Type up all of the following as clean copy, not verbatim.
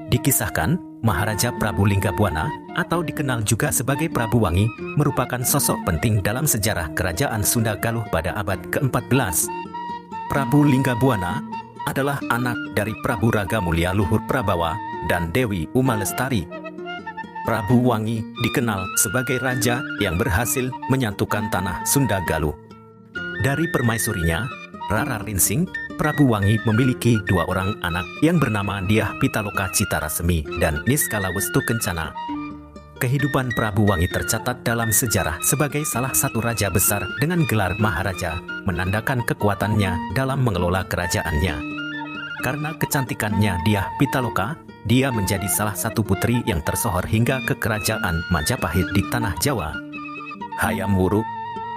Dikisahkan, Maharaja Prabu Linggabwana, atau dikenal juga sebagai Prabu Wangi, merupakan sosok penting dalam sejarah Kerajaan Sunda Galuh pada abad ke-14. Prabu Linggabwana adalah anak dari Prabu Raga Mulia Luhur Prabawa dan Dewi Uma Lestari. Prabu Wangi dikenal sebagai raja yang berhasil menyatukan tanah Sunda Galuh. Dari permaisurinya, Rara Rinsing, Prabu Wangi memiliki dua orang anak yang bernama Dyah Pitaloka Citarasemi dan Niskalawestu Kencana. Kehidupan Prabu Wangi tercatat dalam sejarah sebagai salah satu raja besar dengan gelar Maharaja, menandakan kekuatannya dalam mengelola kerajaannya. Karena kecantikannya Dyah Pitaloka, dia menjadi salah satu putri yang tersohor hingga ke kerajaan Majapahit di tanah Jawa. Hayam Wuruk,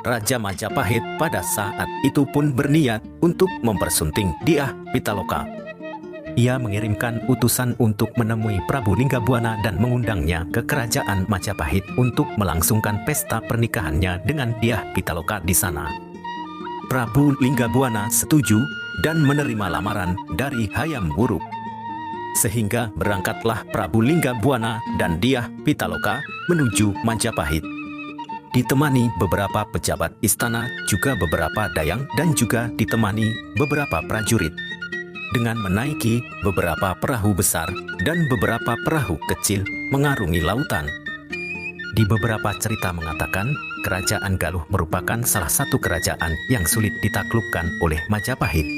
Raja Majapahit pada saat itu pun berniat untuk mempersunting Dyah Pitaloka. Ia mengirimkan utusan untuk menemui Prabu Linggabwana dan mengundangnya ke kerajaan Majapahit untuk melangsungkan pesta pernikahannya dengan Dyah Pitaloka di sana. Prabu Linggabwana setuju dan menerima lamaran dari Hayam Wuruk. Sehingga berangkatlah Prabu Linggabwana dan Dyah Pitaloka menuju Majapahit. Ditemani beberapa pejabat istana, juga beberapa dayang, dan juga ditemani beberapa prajurit. Dengan menaiki beberapa perahu besar dan beberapa perahu kecil mengarungi lautan. Di beberapa cerita mengatakan, Kerajaan Galuh merupakan salah satu kerajaan yang sulit ditaklukkan oleh Majapahit.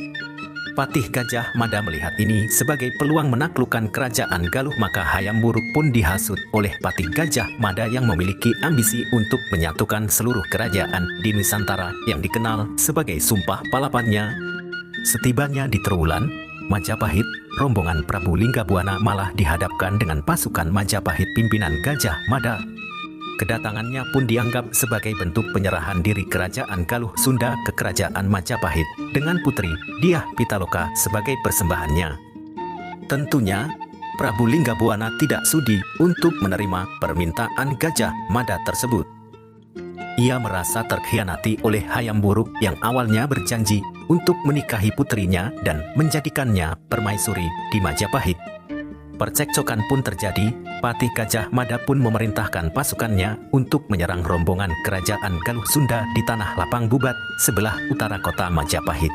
Patih Gajah Mada melihat ini sebagai peluang menaklukkan Kerajaan Galuh, maka Hayam Wuruk pun dihasut oleh Patih Gajah Mada yang memiliki ambisi untuk menyatukan seluruh kerajaan di Nusantara yang dikenal sebagai Sumpah Palapannya. Setibanya di Trowulan, Majapahit, rombongan Prabu Linggabwana malah dihadapkan dengan pasukan Majapahit pimpinan Gajah Mada. Kedatangannya pun dianggap sebagai bentuk penyerahan diri Kerajaan Galuh Sunda ke Kerajaan Majapahit dengan putri Dyah Pitaloka sebagai persembahannya. Tentunya, Prabu Linggabwana tidak sudi untuk menerima permintaan Gajah Mada tersebut. Ia merasa terkhianati oleh Hayam Wuruk yang awalnya berjanji untuk menikahi putrinya dan menjadikannya permaisuri di Majapahit. Percekcokan pun terjadi. Patih Gajah Mada pun memerintahkan pasukannya untuk menyerang rombongan Kerajaan Galuh Sunda di tanah Lapang Bubat, sebelah utara kota Majapahit.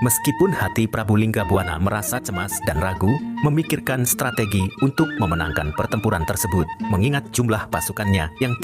Meskipun hati Prabu Linggabwana merasa cemas dan ragu, memikirkan strategi untuk memenangkan pertempuran tersebut, mengingat jumlah pasukannya yang